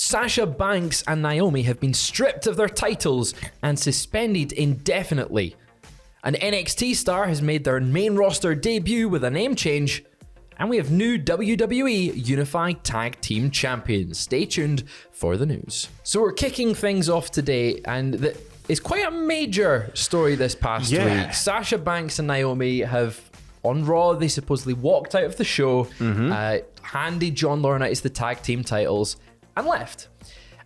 Sasha Banks and Naomi have been stripped of their titles and suspended indefinitely. An NXT star has made their main roster debut with a name change. And we have new WWE Unified Tag Team Champions. Stay tuned for the news. So we're kicking things off today, and it's quite a major story this past week. Sasha Banks and Naomi have, on Raw, they supposedly walked out of the show, handed John Laurinaitis the tag team titles, and left.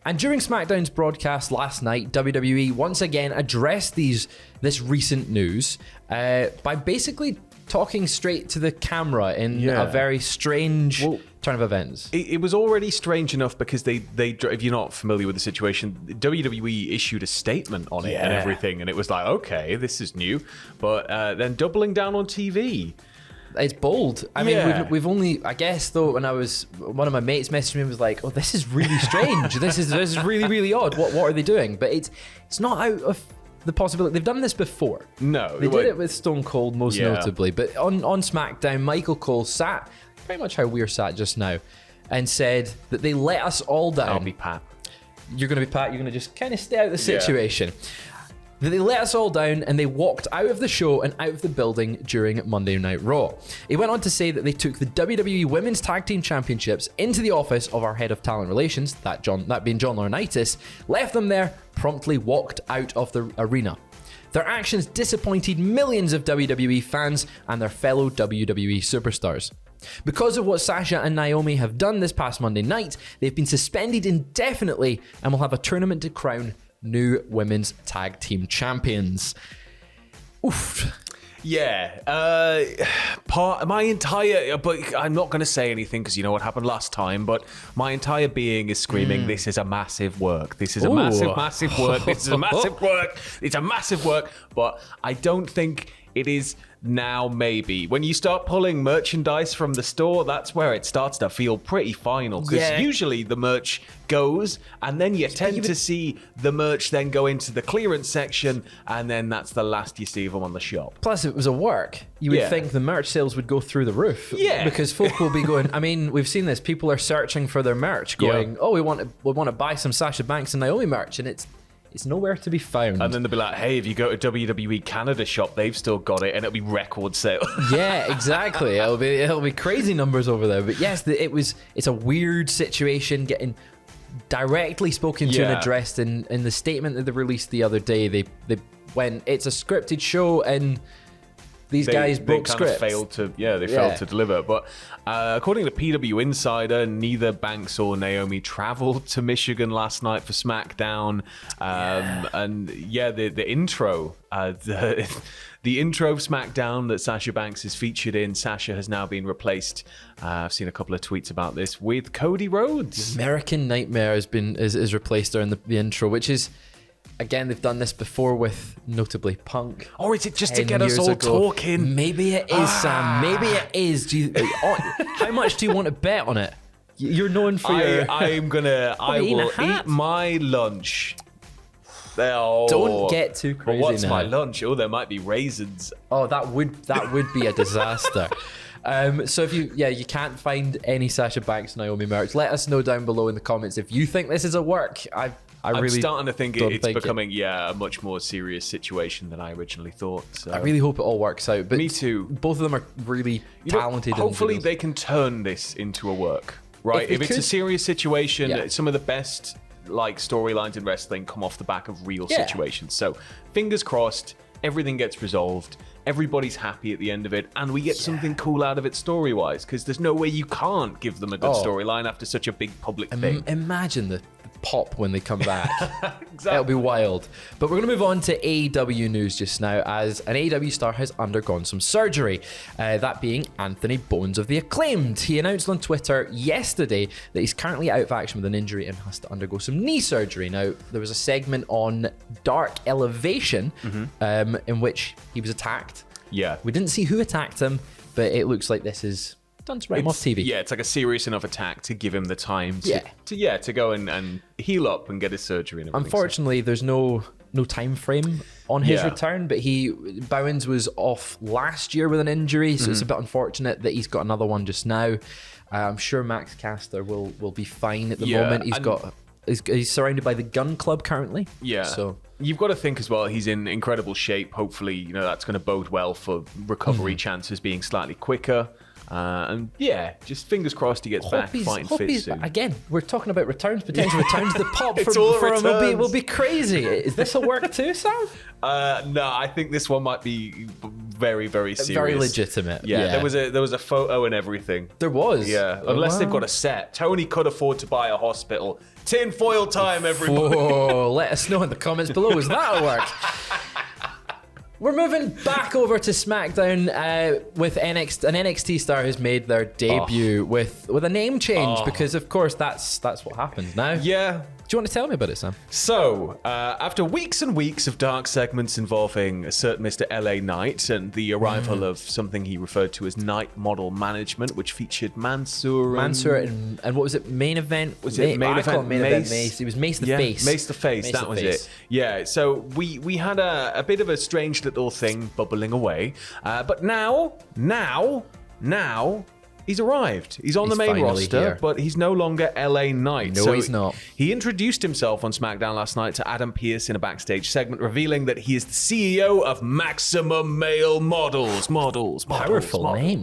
And during SmackDown's broadcast last night, WWE once again addressed this recent news by basically talking straight to the camera in a very strange turn of events. It was already strange enough because they if you're not familiar with the situation, WWE issued a statement on it and everything, and it was like, okay, this is new, but then doubling down on TV. It's bold. I mean, we've only, I guess though, when one of my mates messaged me and was like, oh, this is really strange. this is really, really odd. What are they doing? But it's not out of the possibility. They've done this before. No. They did it with Stone Cold most notably. But on SmackDown, Michael Cole sat, pretty much how we're sat just now, and said that they let us all down. I'll be Pat. You're going to be Pat. You're going to just kind of stay out of the situation. That they let us all down and they walked out of the show and out of the building during Monday Night Raw. He went on to say that they took the WWE Women's Tag Team Championships into the office of our head of talent relations, that being John Laurinaitis, left them there, promptly walked out of the arena. Their actions disappointed millions of WWE fans and their fellow WWE superstars. Because of what Sasha and Naomi have done this past Monday night, they've been suspended indefinitely and will have a tournament to crown new women's tag team champions. Oof. Yeah. But I'm not going to say anything because you know what happened last time, but my entire being is screaming, this is a massive work. This is a massive work. This is a massive work. It's a massive work. But I don't think it is now. Maybe when you start pulling merchandise from the store, that's where it starts to feel pretty final, because usually the merch goes and then you tend to see the merch then go into the clearance section, and then that's the last you see of them on the shop. Plus it was a work. You would think the merch sales would go through the roof, because folk will be going, I mean, we've seen this, people are searching for their merch going, oh, we want to buy some Sasha Banks and Naomi merch, and it's nowhere to be found. And then they'll be like, hey, if you go to WWE Canada shop, they've still got it, and it'll be record sale. Yeah, exactly. It'll be crazy numbers over there. But yes, it's a weird situation, getting directly spoken to and addressed in the statement that they released the other day. They went, it's a scripted show, and these guys broke scripts. Failed to deliver. But according to PW Insider, neither Banks or Naomi traveled to Michigan last night for SmackDown. And the intro, the intro of SmackDown that Sasha Banks is featured in, Sasha has now been replaced. I've seen a couple of tweets about this, with Cody Rhodes. American Nightmare is replaced her in the intro, which is, again, they've done this before with notably Punk. Or is it just to get us all talking? Maybe it is, Sam. Maybe it is. How much do you want to bet on it? You're known for your... I will eat my lunch. Don't get too crazy. What's my lunch? Oh, there might be raisins. Oh, that would be a disaster. So if you can't find any Sasha Banks Naomi merch, let us know down below in the comments if you think this is a work. I'm really starting to think it's becoming a much more serious situation than I originally thought. So. I really hope it all works out. But me too. Both of them are really talented. Hopefully they can turn this into a work, right? If it's a serious situation, some of the best storylines in wrestling come off the back of real situations. So fingers crossed, everything gets resolved. Everybody's happy at the end of it, and we get something cool out of it story-wise, because there's no way you can't give them a good storyline after such a big public thing. Imagine the pop when they come back. Exactly. It'll be wild. But we're going to move on to AEW news just now, as an AEW star has undergone some surgery, that being Anthony Bones of the Acclaimed. He announced on Twitter yesterday that he's currently out of action with an injury and has to undergo some knee surgery. Now, there was a segment on Dark Elevation in which he was attacked. Yeah. We didn't see who attacked him, but it looks like this is done to write him off TV. Yeah, it's like a serious enough attack to give him the time to go and heal up and get his surgery. And unfortunately, there's no time frame on his return, but Bowens was off last year with an injury, so it's a bit unfortunate that he's got another one just now. I'm sure Max Caster will be fine at the moment. He's got He's surrounded by the Gun Club currently. Yeah. So you've got to think as well, he's in incredible shape. Hopefully, that's going to bode well for recovery chances being slightly quicker. And yeah, just fingers crossed he gets back fighting fit soon. Again, we're talking about potential returns. The pop It's for, all for him returns. will be crazy. Is this a work too, Sam? No, I think this one might be very, very serious. Very legitimate. Yeah, there was a photo and everything. There was. Yeah, unless they've got a set. Tony could afford to buy a hospital. Tinfoil time, everybody. Whoa, let us know in the comments below. Is that a work? We're moving back over to SmackDown with an NXT star who's made their debut with a name change because, of course, that's what happens now. Yeah. Do you want to tell me about it, Sam? So, after weeks and weeks of dark segments involving a certain Mr. LA Knight and the arrival of something he referred to as Night Model Management, which featured Mansoor and what was it? Main event? Was it main I call event? it main event Mace. It was Mace the Face. Mace the Face, Mace that the was Face. it. Yeah, so we had a bit of a strange little thing bubbling away. But now, he's arrived. He's on the main finally roster, here. but he's no longer LA Knight. No, he's not. He introduced himself on SmackDown last night to Adam Pearce in a backstage segment, revealing that he is the CEO of Maximum Male Models. Powerful name.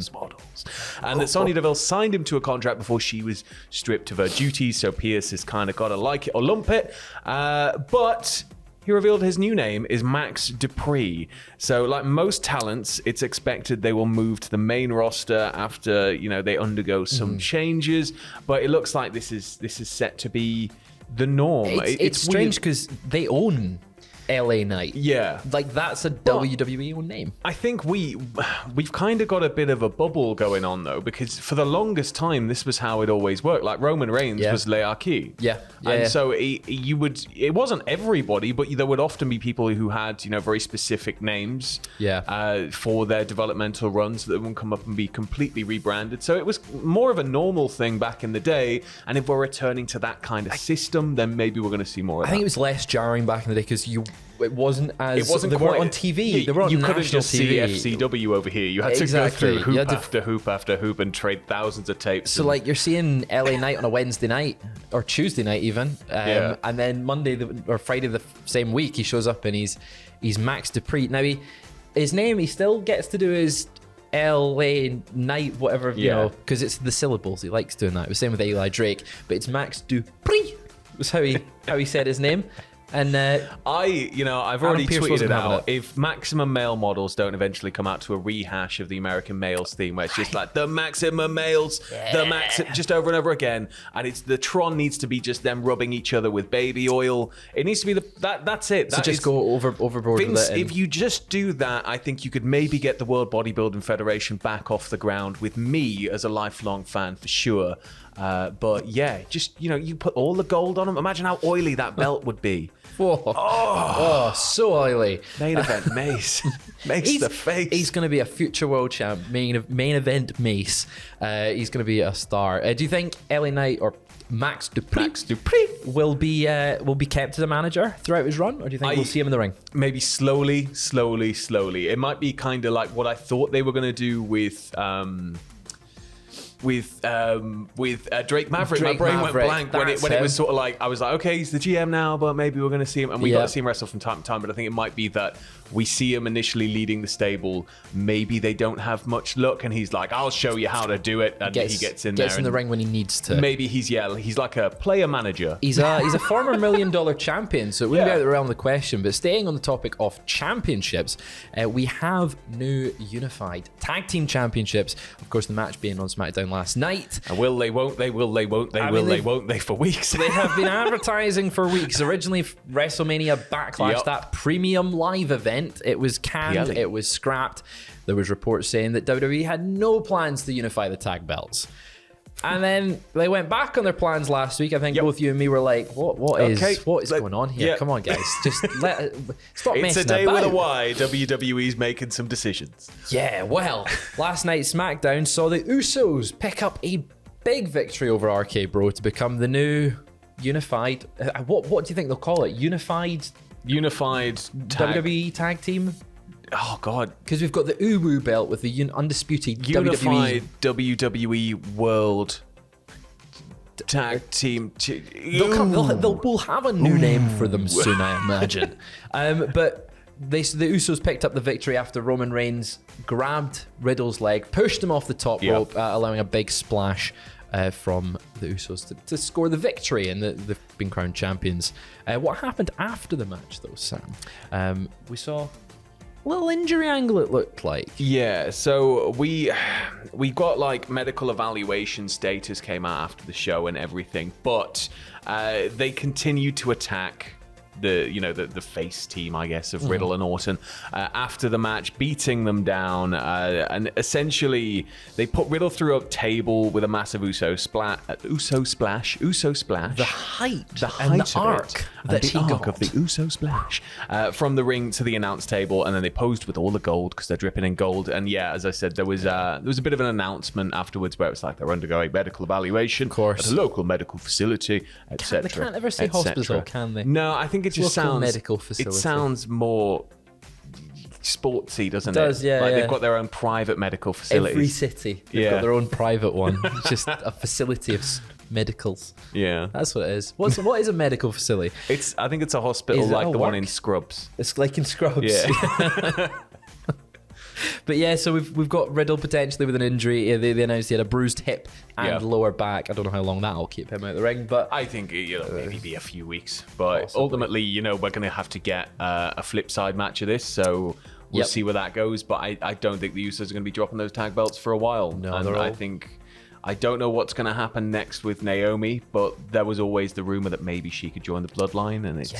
And that Sonya Deville signed him to a contract before she was stripped of her duties, so Pearce has kind of got to like it or lump it. But he revealed his new name is Max Dupree. So, like most talents, it's expected they will move to the main roster after they undergo some changes. But it looks like this is set to be the norm. It's strange because they own LA Knight. Yeah. Like, that's a WWE own name. I think we've kind of got a bit of a bubble going on, though, because for the longest time, this was how it always worked. Like, Roman Reigns was Leaki. Yeah. So it wasn't everybody, but there would often be people who had, very specific names for their developmental runs that would come up and be completely rebranded. So it was more of a normal thing back in the day. And if we're returning to that kind of system, then maybe we're going to see more of that. I think it was less jarring back in the day because it wasn't They quite weren't on TV. They were on you national couldn't just TV. see FCW over here. You had to go through hoop after hoop after hoop and trade thousands of tapes. So like you're seeing LA Knight on a Wednesday night or Tuesday night even, and then Monday or Friday the same week he shows up and he's Max Dupree. Now his name he still gets to do his LA Knight whatever because it's the syllables. He likes doing that. It was the same with Eli Drake, but it's Max Dupree. Was how he said his name. And I've already Pearce tweeted it wasn't having out. If Maximum Male Models don't eventually come out to a rehash of the American Males theme, where it's just like the Maximum Males, just over and over again, and it's the Tron needs to be just them rubbing each other with baby oil. It needs to be that's it. So just go overboard Vince, with it. if you just do that, I think you could maybe get the World Bodybuilding Federation back off the ground with me as a lifelong fan for sure. But yeah, just you put all the gold on them. Imagine how oily that belt would be. Oh, so oily. Main event Mace. Mace the Face. He's going to be a future world champ. Main event Mace. He's going to be a star. Do you think LA Knight or Max Dupree will be kept as a manager throughout his run, or do you think we'll see him in the ring? Maybe slowly. It might be kind of like what I thought they were going to do with Drake Maverick. My brain went blank when it was sort of like, I was like, okay, he's the GM now, but maybe we're going to see him, and we got to see him wrestle from time to time. But I think it might be that we see him initially leading the stable. Maybe they don't have much luck, and he's like, I'll show you how to do it, and he gets in the ring when he needs to. Maybe he's like a player manager. He's a former $1 million champion, so it wouldn't be out of the realm of the question. But staying on the topic of championships, we have new unified tag team championships. Of course, the match being on SmackDown last night. And will they, won't they, won't they for weeks. They have been advertising for weeks. Originally, WrestleMania Backlash, that premium live event, it was canned, it was scrapped. There was reports saying that WWE had no plans to unify the tag belts. And then they went back on their plans last week. I think both you and me were like, what is going on here? Come on, guys. Just stop messing about. It's a day with a Y. WWE's making some decisions. Yeah, well, last night's SmackDown saw the Usos pick up a big victory over RK Bro to become the new unified. What do you think they'll call it? Unified WWE tag team? Oh, God. Because we've got the Uwu belt with the undisputed Unified WWE World Tag team. We'll have a new name for them soon, I imagine. But the Usos picked up the victory after Roman Reigns grabbed Riddle's leg, pushed him off the top rope, allowing a big splash from the Usos to score the victory, and they've been crowned champions. What happened after the match, though, Sam? We saw a little injury angle, it looked like. Yeah, so we got like medical evaluation status came out after the show and everything, but they continued to attack the face team, I guess, of Riddle and Orton after the match, beating them down, and essentially they put Riddle through a table with a massive Uso splash. The height And the arc that he got of the Uso splash from the ring to the announce table, and then they posed with all the gold because they're dripping in gold. And yeah, as I said, there was a bit of an announcement afterwards where it was like they're undergoing medical evaluation at a local medical facility, etc. They can't ever say hospital, can they? No, I think it just Local sounds medical facility. It sounds more sportsy, doesn't it? It does, yeah. They've got their own private medical facilities. Every city, they've got their own private one. It's just a facility of medicals. Yeah, that's what it is. What is a medical facility? I think it's a hospital like the one in Scrubs. It's like in Scrubs. Yeah. But yeah, so we've got Riddle potentially with an injury. They announced he had a bruised hip and lower back. I don't know how long that'll keep him out of the ring, but I think maybe be a few weeks. But possibly. Ultimately, we're going to have to get a flip side match of this, so we'll see where that goes. But I don't think the Usos are going to be dropping those tag belts for a while. No, and I don't know what's going to happen next with Naomi, but there was always the rumor that maybe she could join the bloodline, and it's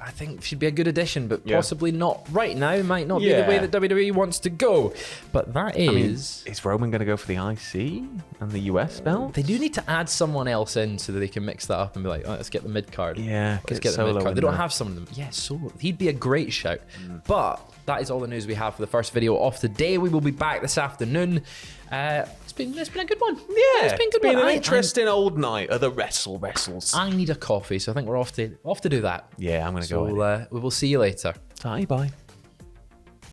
I think she'd be a good addition, but possibly not right now. Might not be the way that WWE wants to go. But that is... is Roman going to go for the IC and the US belt? They do need to add someone else in so that they can mix that up and be like, let's get the mid card. Yeah, let's get the mid card. They don't have some of them. Yeah, Solo. He'd be a great shout. But that is all the news we have for the first video of the day. We will be back this afternoon. It's been a good one. Yeah, it's been an interesting old night of the wrestles. I need a coffee, so I think we're off to do that. Yeah, I'm going to go. We will see you later. Bye.